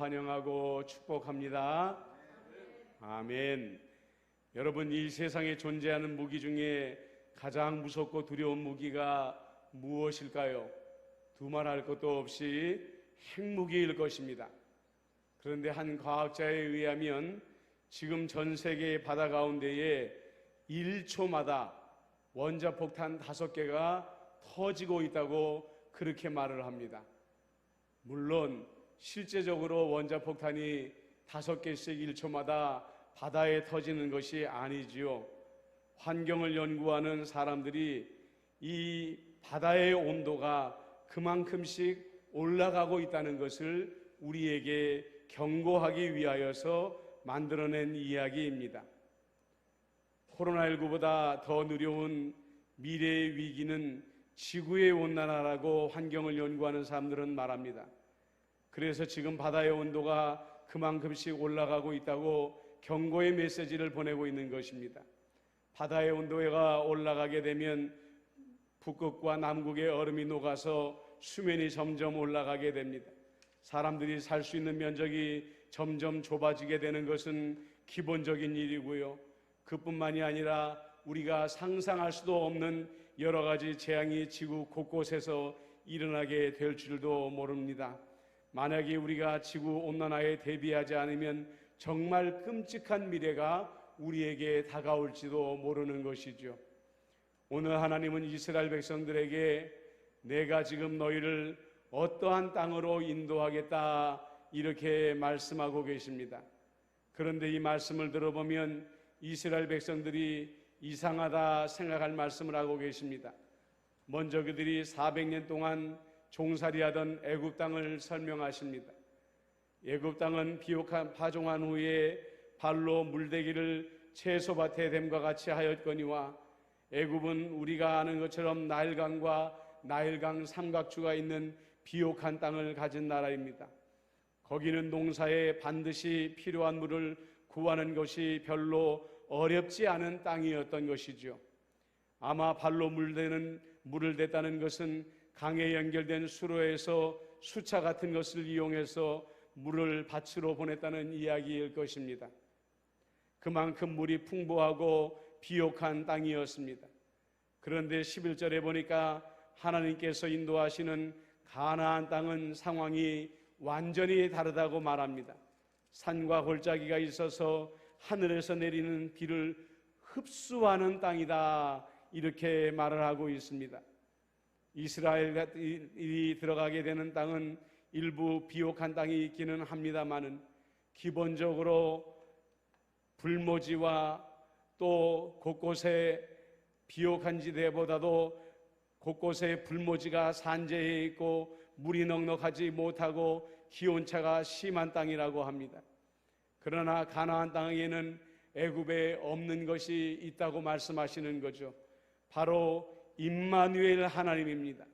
환영하고 축복합니다. 아멘. 여러분, 이 세상에 존재하는 무기 중에 가장 무섭고 두려운 무기가 무엇일까요? 두말할 것도 없이 핵무기일 것입니다. 그런데 한 과학자에 의하면 지금 전 세계의 바다 가운데에 1초마다 원자폭탄 5개가 터지고 있다고 그렇게 말을 합니다. 물론 실제적으로 원자폭탄이 5개씩 1초마다 바다에 터지는 것이 아니지요. 환경을 연구하는 사람들이 이 바다의 온도가 그만큼씩 올라가고 있다는 것을 우리에게 경고하기 위하여서 만들어낸 이야기입니다. 코로나19보다 더 두려운 미래의 위기는 지구의 온난화라고 환경을 연구하는 사람들은 말합니다. 그래서 지금 바다의 온도가 그만큼씩 올라가고 있다고 경고의 메시지를 보내고 있는 것입니다. 바다의 온도가 올라가게 되면 북극과 남극의 얼음이 녹아서 수면이 점점 올라가게 됩니다. 사람들이 살 수 있는 면적이 점점 좁아지게 되는 것은 기본적인 일이고요. 그뿐만이 아니라 우리가 상상할 수도 없는 여러 가지 재앙이 지구 곳곳에서 일어나게 될 줄도 모릅니다. 만약에 우리가 지구 온난화에 대비하지 않으면 정말 끔찍한 미래가 우리에게 다가올지도 모르는 것이죠. 오늘 하나님은 이스라엘 백성들에게 내가 지금 너희를 어떠한 땅으로 인도하겠다 이렇게 말씀하고 계십니다. 그런데 이 말씀을 들어보면 이스라엘 백성들이 이상하다 생각할 말씀을 하고 계십니다. 먼저 그들이 400년 동안 종살이하던 애굽 땅을 설명하십니다. 애굽 땅은 비옥한 파종한 후에 발로 물대기를 채소밭에 댐과 같이 하였거니와 애굽은 우리가 아는 것처럼 나일강과 나일강 삼각주가 있는 비옥한 땅을 가진 나라입니다. 거기는 농사에 반드시 필요한 물을 구하는 것이 별로 어렵지 않은 땅이었던 것이죠. 아마 발로 물을 댔다는 것은 강에 연결된 수로에서 수차 같은 것을 이용해서 물을 밭으로 보냈다는 이야기일 것입니다. 그만큼 물이 풍부하고 비옥한 땅이었습니다. 그런데 11절에 보니까 하나님께서 인도하시는 가나안 땅은 상황이 완전히 다르다고 말합니다. 산과 골짜기가 있어서 하늘에서 내리는 비를 흡수하는 땅이다 이렇게 말을 하고 있습니다. 이스라엘이 들어가게 되는 땅은 일부 비옥한 땅이 있기는 합니다마는 기본적으로 불모지와 또 곳곳에 비옥한 지대보다도 곳곳에 불모지가 산재해 있고 물이 넉넉하지 못하고 기온차가 심한 땅이라고 합니다. 그러나 가나안 땅에는 애굽에 없는 것이 있다고 말씀하시는 거죠. 바로 임마누엘 하나님입니다.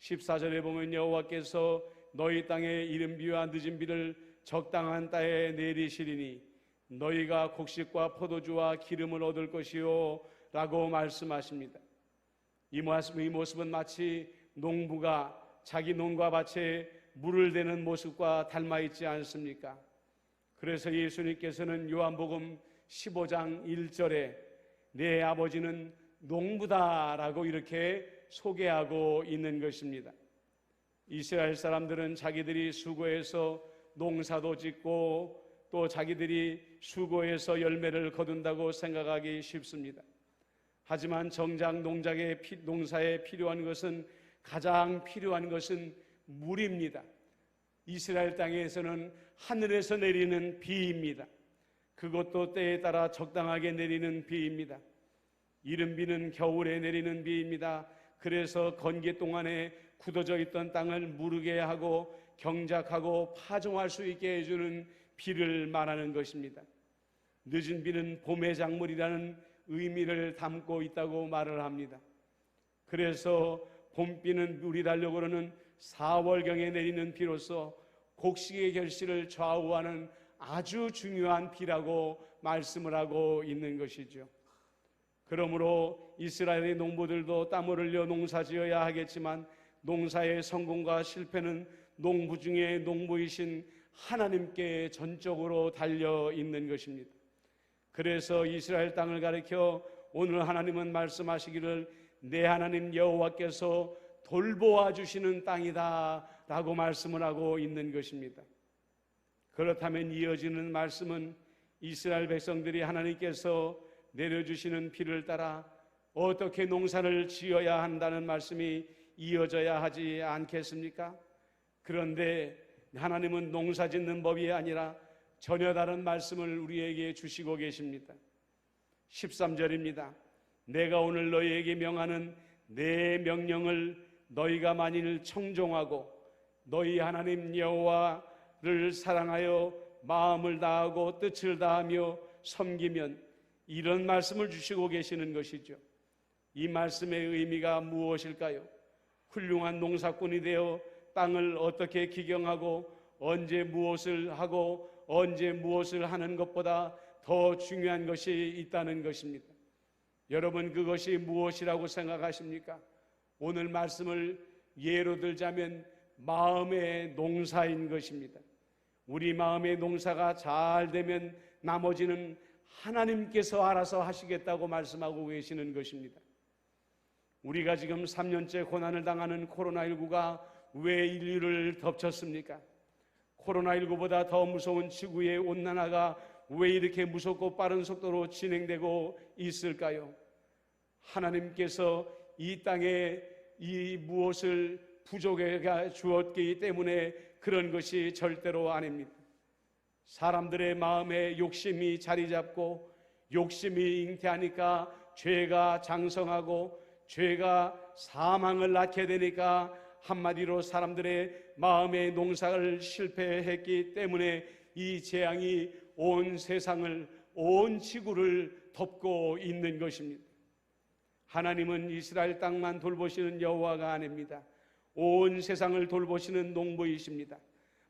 14절에 보면 여호와께서 너희 땅에 이른 비와 늦은 비를 적당한 때에 내리시리니 너희가 곡식과 포도주와 기름을 얻을 것이요 라고 말씀하십니다. 이 모습은 마치 농부가 자기 농가 밭에 물을 대는 모습과 닮아 있지 않습니까? 그래서 예수님께서는 요한복음 15장 1절에 내 아버지는 농부다라고 이렇게 소개하고 있는 것입니다. 이스라엘 사람들은 자기들이 수고해서 농사도 짓고 또 자기들이 수고해서 열매를 거둔다고 생각하기 쉽습니다. 하지만 정작 농사에 필요한 것은 가장 필요한 것은 물입니다. 이스라엘 땅에서는 하늘에서 내리는 비입니다. 그것도 때에 따라 적당하게 내리는 비입니다. 이른 비는 겨울에 내리는 비입니다. 그래서 건기 동안에 굳어져 있던 땅을 무르게 하고 경작하고 파종할 수 있게 해주는 비를 말하는 것입니다. 늦은 비는 봄의 작물이라는 의미를 담고 있다고 말을 합니다. 그래서 봄비는 우리 달력으로는 4월경에 내리는 비로서 곡식의 결실을 좌우하는 아주 중요한 비라고 말씀을 하고 있는 것이죠. 그러므로 이스라엘의 농부들도 땀을 흘려 농사지어야 하겠지만 농사의 성공과 실패는 농부 중에 농부이신 하나님께 전적으로 달려 있는 것입니다. 그래서 이스라엘 땅을 가리켜 오늘 하나님은 말씀하시기를 내 하나님 여호와께서 돌보아 주시는 땅이다 라고 말씀을 하고 있는 것입니다. 그렇다면 이어지는 말씀은 이스라엘 백성들이 하나님께서 내려주시는 비를 따라 어떻게 농사를 지어야 한다는 말씀이 이어져야 하지 않겠습니까? 그런데 하나님은 농사 짓는 법이 아니라 전혀 다른 말씀을 우리에게 주시고 계십니다. 13절입니다. 내가 오늘 너희에게 명하는 내 명령을 너희가 만일 청종하고 너희 하나님 여호와를 사랑하여 마음을 다하고 뜻을 다하며 섬기면, 이런 말씀을 주시고 계시는 것이죠. 이 말씀의 의미가 무엇일까요? 훌륭한 농사꾼이 되어 땅을 어떻게 기경하고 언제 무엇을 하고 언제 무엇을 하는 것보다 더 중요한 것이 있다는 것입니다. 여러분, 그것이 무엇이라고 생각하십니까? 오늘 말씀을 예로 들자면 마음의 농사인 것입니다. 우리 마음의 농사가 잘 되면 나머지는 하나님께서 알아서 하시겠다고 말씀하고 계시는 것입니다. 우리가 지금 3년째 고난을 당하는 코로나19가 왜 인류를 덮쳤습니까? 코로나19보다 더 무서운 지구의 온난화가 왜 이렇게 무섭고 빠른 속도로 진행되고 있을까요? 하나님께서 이 땅에 이 무엇을 부족해 주었기 때문에 그런 것이 절대로 아닙니다. 사람들의 마음에 욕심이 자리 잡고 욕심이 잉태하니까 죄가 장성하고 죄가 사망을 낳게 되니까 한마디로 사람들의 마음의 농사를 실패했기 때문에 이 재앙이 온 세상을, 온 지구를 덮고 있는 것입니다. 하나님은 이스라엘 땅만 돌보시는 여호와가 아닙니다. 온 세상을 돌보시는 농부이십니다.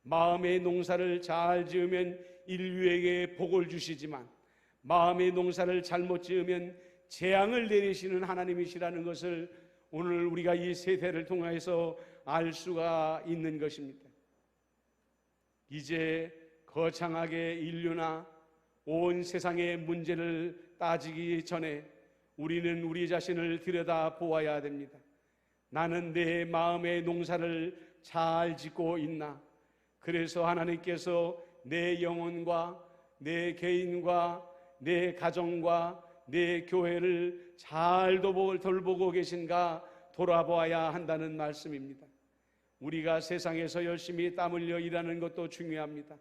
마음의 농사를 잘 지으면 인류에게 복을 주시지만 마음의 농사를 잘못 지으면 재앙을 내리시는 하나님이시라는 것을 오늘 우리가 이 세대를 통해서 알 수가 있는 것입니다. 이제 거창하게 인류나 온 세상의 문제를 따지기 전에 우리는 우리 자신을 들여다 보아야 됩니다. 나는 내 마음의 농사를 잘 짓고 있나? 그래서 하나님께서 내 영혼과 내 개인과 내 가정과 내 교회를 잘 돌보고 계신가 돌아보아야 한다는 말씀입니다. 우리가 세상에서 열심히 땀 흘려 일하는 것도 중요합니다.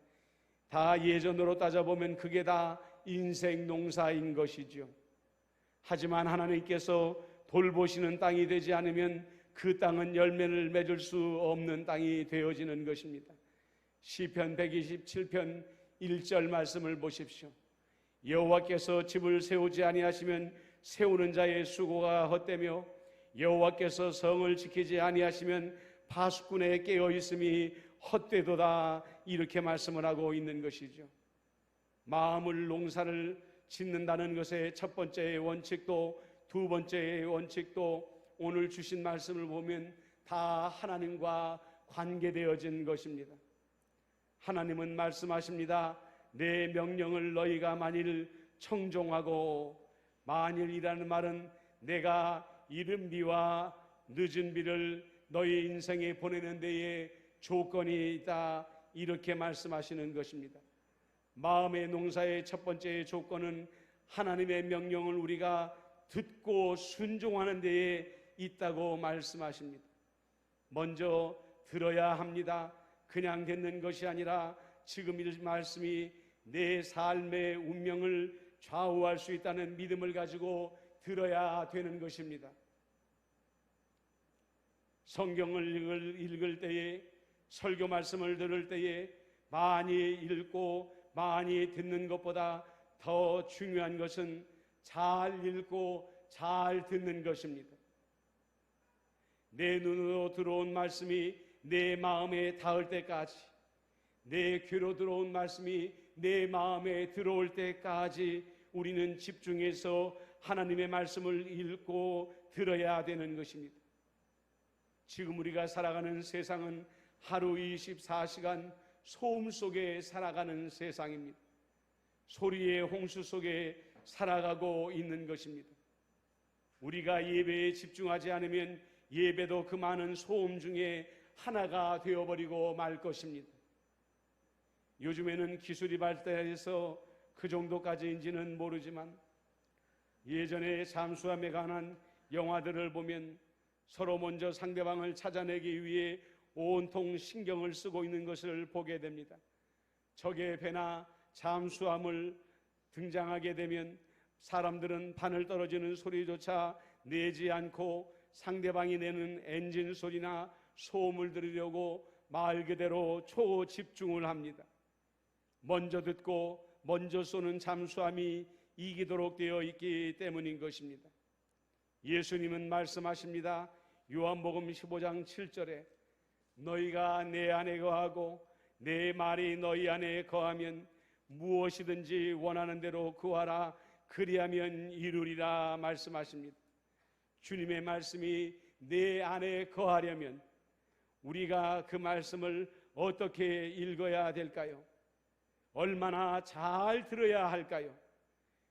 다 예전으로 따져보면 그게 다 인생 농사인 것이죠. 하지만 하나님께서 돌보시는 땅이 되지 않으면 그 땅은 열매를 맺을 수 없는 땅이 되어지는 것입니다. 시편 127편 1절 말씀을 보십시오. 여호와께서 집을 세우지 아니하시면 세우는 자의 수고가 헛되며 여호와께서 성을 지키지 아니하시면 파수꾼의 깨어 있음이 헛되도다, 이렇게 말씀을 하고 있는 것이죠. 마음을 농사를 짓는다는 것의 첫 번째 원칙도 두 번째 원칙도 오늘 주신 말씀을 보면 다 하나님과 관계되어진 것입니다. 하나님은 말씀하십니다. 내 명령을 너희가 만일 청종하고, 만일이라는 말은 내가 이른 비와 늦은 비를 너희 인생에 보내는 데에 조건이 있다, 이렇게 말씀하시는 것입니다. 마음의 농사의 첫 번째 조건은 하나님의 명령을 우리가 듣고 순종하는 데에 있다고 말씀하십니다. 먼저 들어야 합니다. 그냥 듣는 것이 아니라 지금 이 말씀이 내 삶의 운명을 좌우할 수 있다는 믿음을 가지고 들어야 되는 것입니다. 성경을 읽을 때에, 설교 말씀을 들을 때에 많이 읽고 많이 듣는 것보다 더 중요한 것은 잘 읽고 잘 듣는 것입니다. 내 눈으로 들어온 말씀이 내 마음에 닿을 때까지, 내 귀로 들어온 말씀이 내 마음에 들어올 때까지 우리는 집중해서 하나님의 말씀을 읽고 들어야 되는 것입니다. 지금 우리가 살아가는 세상은 하루 24시간 소음 속에 살아가는 세상입니다. 소리의 홍수 속에 살아가고 있는 것입니다. 우리가 예배에 집중하지 않으면 예배도 그 많은 소음 중에 하나가 되어버리고 말 것입니다. 요즘에는 기술이 발달해서 그 정도까지인지는 모르지만 예전에 잠수함에 관한 영화들을 보면 서로 먼저 상대방을 찾아내기 위해 온통 신경을 쓰고 있는 것을 보게 됩니다. 적의 배나 잠수함을 등장하게 되면 사람들은 바늘 떨어지는 소리조차 내지 않고 상대방이 내는 엔진 소리나 소음을 들으려고 말 그대로 초집중을 합니다. 먼저 듣고 먼저 쏘는 잠수함이 이기도록 되어 있기 때문인 것입니다. 예수님은 말씀하십니다. 요한복음 15장 7절에 너희가 내 안에 거하고 내 말이 너희 안에 거하면 무엇이든지 원하는 대로 구하라 그리하면 이루리라 말씀하십니다. 주님의 말씀이 내 안에 거하려면 우리가 그 말씀을 어떻게 읽어야 될까요? 얼마나 잘 들어야 할까요?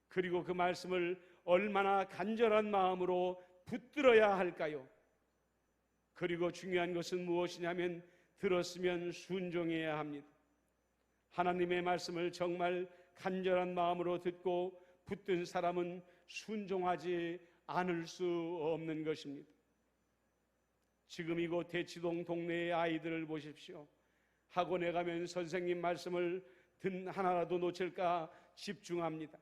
그리고 그 말씀을 얼마나 간절한 마음으로 붙들어야 할까요? 그리고 중요한 것은 무엇이냐면 들었으면 순종해야 합니다. 하나님의 말씀을 정말 간절한 마음으로 듣고 붙든 사람은 순종하지 않을 수 없는 것입니다. 지금 이곳 대치동 동네의 아이들을 보십시오. 학원에 가면 선생님 말씀을 하나라도 놓칠까 집중합니다.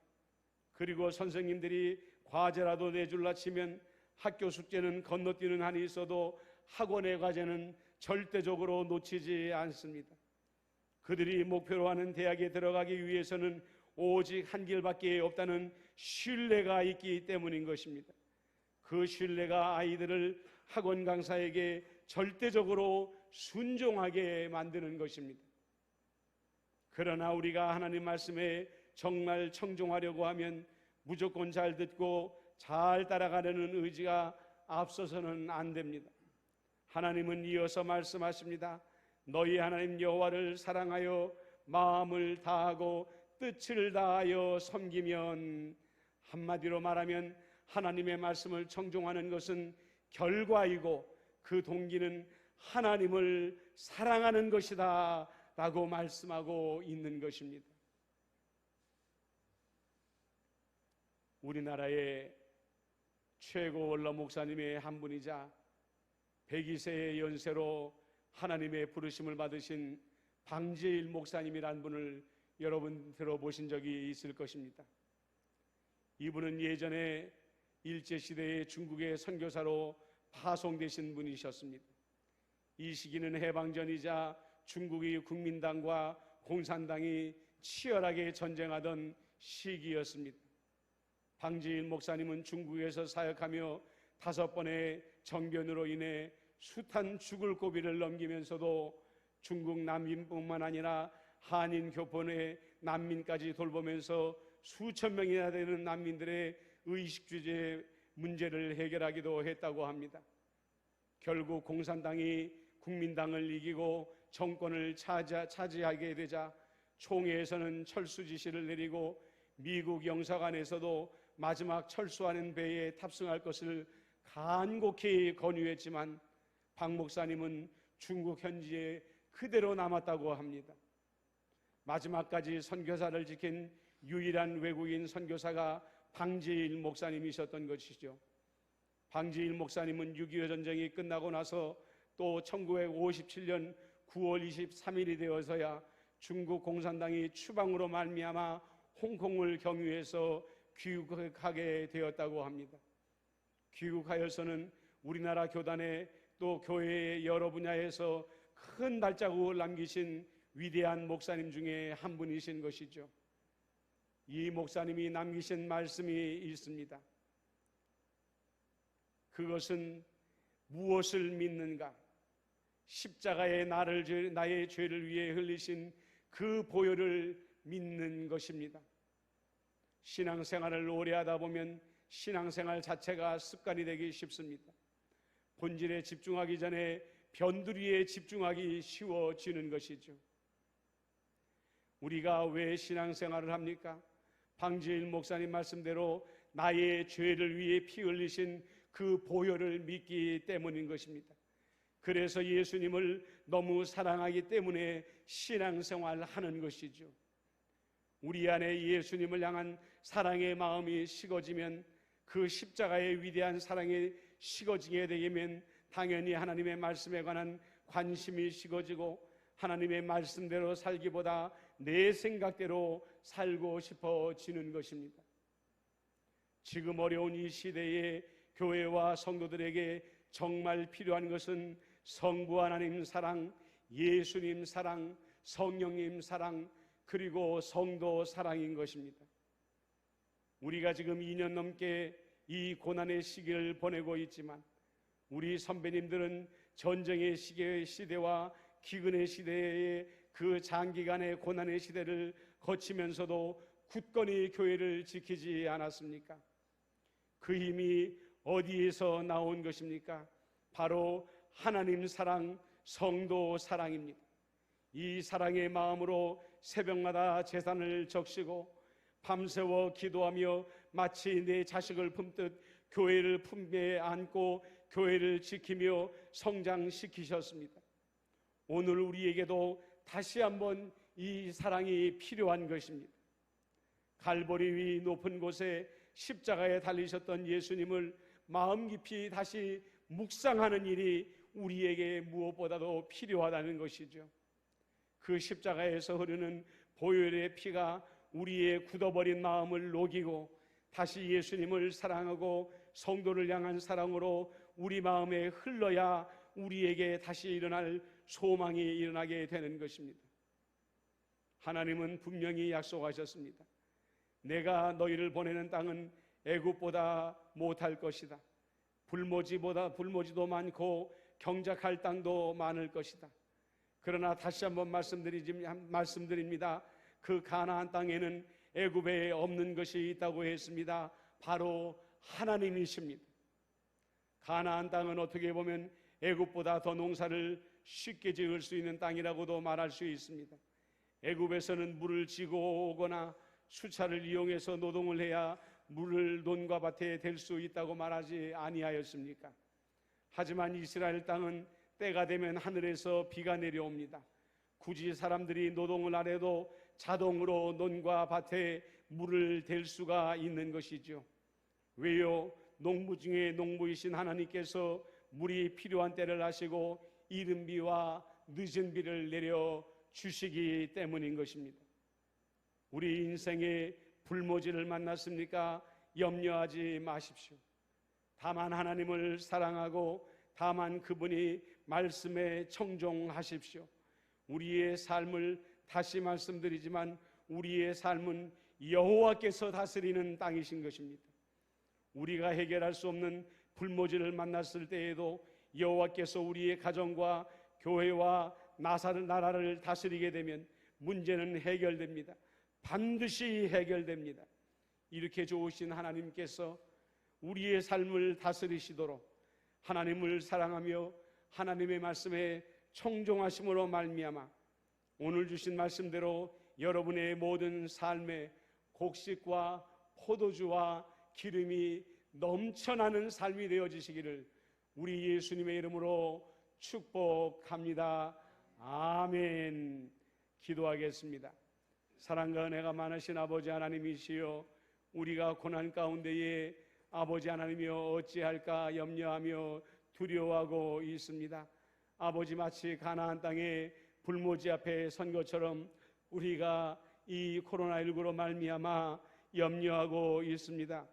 그리고 선생님들이 과제라도 내줄라 치면 학교 숙제는 건너뛰는 한이 있어도 학원의 과제는 절대적으로 놓치지 않습니다. 그들이 목표로 하는 대학에 들어가기 위해서는 오직 한 길밖에 없다는 신뢰가 있기 때문인 것입니다. 그 신뢰가 아이들을 학원 강사에게 절대적으로 순종하게 만드는 것입니다. 그러나 우리가 하나님 말씀에 정말 청종하려고 하면 무조건 잘 듣고 잘 따라가려는 의지가 앞서서는 안 됩니다. 하나님은 이어서 말씀하십니다. 너희 하나님 여호와를 사랑하여 마음을 다하고 뜻을 다하여 섬기면, 한마디로 말하면 하나님의 말씀을 청종하는 것은 결과이고 그 동기는 하나님을 사랑하는 것이다 라고 말씀하고 있는 것입니다. 우리나라의 최고 원로 목사님의 한 분이자 102세의 연세로 하나님의 부르심을 받으신 방제일 목사님이란 분을 여러분 들어보신 적이 있을 것입니다. 이분은 예전에 일제시대의 중국의 선교사로 파송되신 분이셨습니다. 이 시기는 해방전이자 중국의 국민당과 공산당이 치열하게 전쟁하던 시기였습니다. 방지일 목사님은 중국에서 사역하며 5번의 정변으로 인해 숱한 죽을 고비를 넘기면서도 중국 난민뿐만 아니라 한인 교pon의 난민까지 돌보면서 수천 명이나 되는 난민들의 의식주제 문제를 해결하기도 했다고 합니다. 결국 공산당이 국민당을 이기고 정권을 차지하게 되자 총회에서는 철수 지시를 내리고 미국 영사관에서도 마지막 철수하는 배에 탑승할 것을 간곡히 권유했지만 박 목사님은 중국 현지에 그대로 남았다고 합니다. 마지막까지 선교사를 지킨 유일한 외국인 선교사가 방지일 목사님이셨던 것이죠. 방지일 목사님은 6.25 전쟁이 끝나고 나서 또 1957년 9월 23일이 되어서야 중국 공산당이 추방으로 말미암아 홍콩을 경유해서 귀국하게 되었다고 합니다. 귀국하여서는 우리나라 교단에 또 교회의 여러 분야에서 큰 발자국을 남기신 위대한 목사님 중에 한 분이신 것이죠. 이 목사님이 남기신 말씀이 있습니다. 그것은 무엇을 믿는가? 십자가에 나의 죄를 위해 흘리신 그 보혈을 믿는 것입니다. 신앙생활을 오래 하다 보면 신앙생활 자체가 습관이 되기 쉽습니다. 본질에 집중하기 전에 변두리에 집중하기 쉬워지는 것이죠. 우리가 왜 신앙생활을 합니까? 방지일 목사님 말씀대로 나의 죄를 위해 피 흘리신 그 보혈을 믿기 때문인 것입니다. 그래서 예수님을 너무 사랑하기 때문에 신앙생활을 하는 것이죠. 우리 안에 예수님을 향한 사랑의 마음이 식어지면, 그 십자가의 위대한 사랑이 식어지게 되면 당연히 하나님의 말씀에 관한 관심이 식어지고 하나님의 말씀대로 살기보다 내 생각대로 살고 싶어지는 것입니다. 지금 어려운 이 시대에 교회와 성도들에게 정말 필요한 것은 성부 하나님 사랑, 예수님 사랑, 성령님 사랑, 그리고 성도 사랑인 것입니다. 우리가 지금 2년 넘게 이 고난의 시기를 보내고 있지만 우리 선배님들은 전쟁의 시대와 기근의 시대의 그 장기간의 고난의 시대를 거치면서도 굳건히 교회를 지키지 않았습니까? 그 힘이 어디에서 나온 것입니까? 바로 하나님 사랑, 성도 사랑입니다. 이 사랑의 마음으로 새벽마다 제단을 적시고 밤새워 기도하며 마치 내 자식을 품듯 교회를 품에 안고 교회를 지키며 성장시키셨습니다. 오늘 우리에게도 다시 한번 이 사랑이 필요한 것입니다. 갈보리 위 높은 곳에 십자가에 달리셨던 예수님을 마음 깊이 다시 묵상하는 일이 우리에게 무엇보다도 필요하다는 것이죠. 그 십자가에서 흐르는 보혈의 피가 우리의 굳어버린 마음을 녹이고 다시 예수님을 사랑하고 성도를 향한 사랑으로 우리 마음에 흘러야 우리에게 다시 일어날 소망이 일어나게 되는 것입니다. 하나님은 분명히 약속하셨습니다. 내가 너희를 보내는 땅은 애굽보다 못할 것이다. 불모지도 많고 경작할 땅도 많을 것이다. 그러나 다시 한번 말씀드립니다. 그 가나안 땅에는 애굽에 없는 것이 있다고 했습니다. 바로 하나님이십니다. 가나안 땅은 어떻게 보면 애굽보다 더 농사를 쉽게 지을 수 있는 땅이라고도 말할 수 있습니다. 애굽에서는 물을 지고 오거나 수차를 이용해서 노동을 해야 물을 논과 밭에 댈 수 있다고 말하지 아니하였습니까? 하지만 이스라엘 땅은 때가 되면 하늘에서 비가 내려옵니다. 굳이 사람들이 노동을 안 해도 자동으로 논과 밭에 물을 댈 수가 있는 것이죠. 왜요? 농부 중에 농부이신 하나님께서 물이 필요한 때를 아시고 이른 비와 늦은 비를 내려 주시기 때문인 것입니다. 우리 인생에 불모지를 만났습니까? 염려하지 마십시오. 다만 하나님을 사랑하고 다만 그분이 말씀에 청종하십시오. 우리의 삶을 다시 말씀드리지만 우리의 삶은 여호와께서 다스리는 땅이신 것입니다. 우리가 해결할 수 없는 불모지를 만났을 때에도 여호와께서 우리의 가정과 교회와 나라를 다스리게 되면 문제는 해결됩니다. 반드시 해결됩니다. 이렇게 좋으신 하나님께서 우리의 삶을 다스리시도록 하나님을 사랑하며 하나님의 말씀에 청종하심으로 말미암아 오늘 주신 말씀대로 여러분의 모든 삶에 곡식과 포도주와 기름이 넘쳐나는 삶이 되어지시기를 우리 예수님의 이름으로 축복합니다. 아멘. 기도하겠습니다. 사랑과 은혜가 많으신 아버지 하나님이시여, 우리가 고난 가운데에 아버지 하나님이여 어찌할까 염려하며 두려워하고 있습니다. 아버지, 마치 가나안 땅의 불모지 앞에 선 것처럼 우리가 이 코로나19로 말미암아 염려하고 있습니다.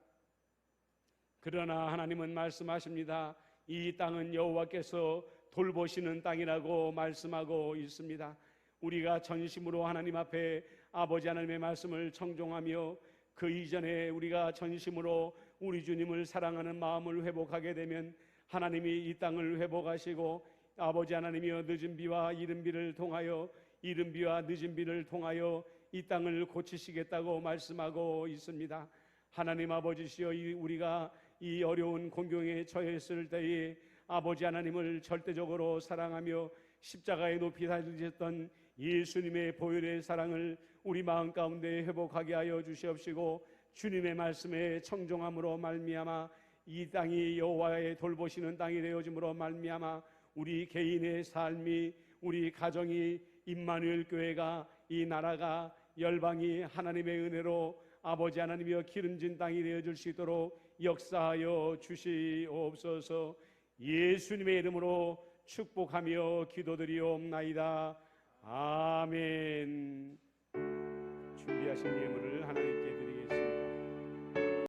그러나 하나님은 말씀하십니다. 이 땅은 여호와께서 돌보시는 땅이라고 말씀하고 있습니다. 우리가 전심으로 하나님 앞에 아버지 하나님의 말씀을 청종하며 그 이전에 우리가 전심으로 우리 주님을 사랑하는 마음을 회복하게 되면 하나님이 이 땅을 회복하시고 아버지 하나님이여 늦은 비와 이른 비를 통하여 이른 비와 늦은 비를 통하여 이 땅을 고치시겠다고 말씀하고 있습니다. 하나님 아버지시여, 우리가 이 어려운 공경에 처했을 때에 아버지 하나님을 절대적으로 사랑하며 십자가에 높이 달리셨던 예수님의 보혈의 사랑을 우리 마음 가운데 회복하게 하여 주시옵시고, 주님의 말씀에 청종함으로 말미암아 이 땅이 여호와의 돌보시는 땅이 되어짐으로 말미암아 우리 개인의 삶이, 우리 가정이, 임마누엘 교회가, 이 나라가, 열방이 하나님의 은혜로 아버지 하나님이여 기름진 땅이 되어줄 수 있도록 역사하여 주시옵소서. 예수님의 이름으로 축복하며 기도드리옵나이다. 아멘. 준비하신 예물을 하나님께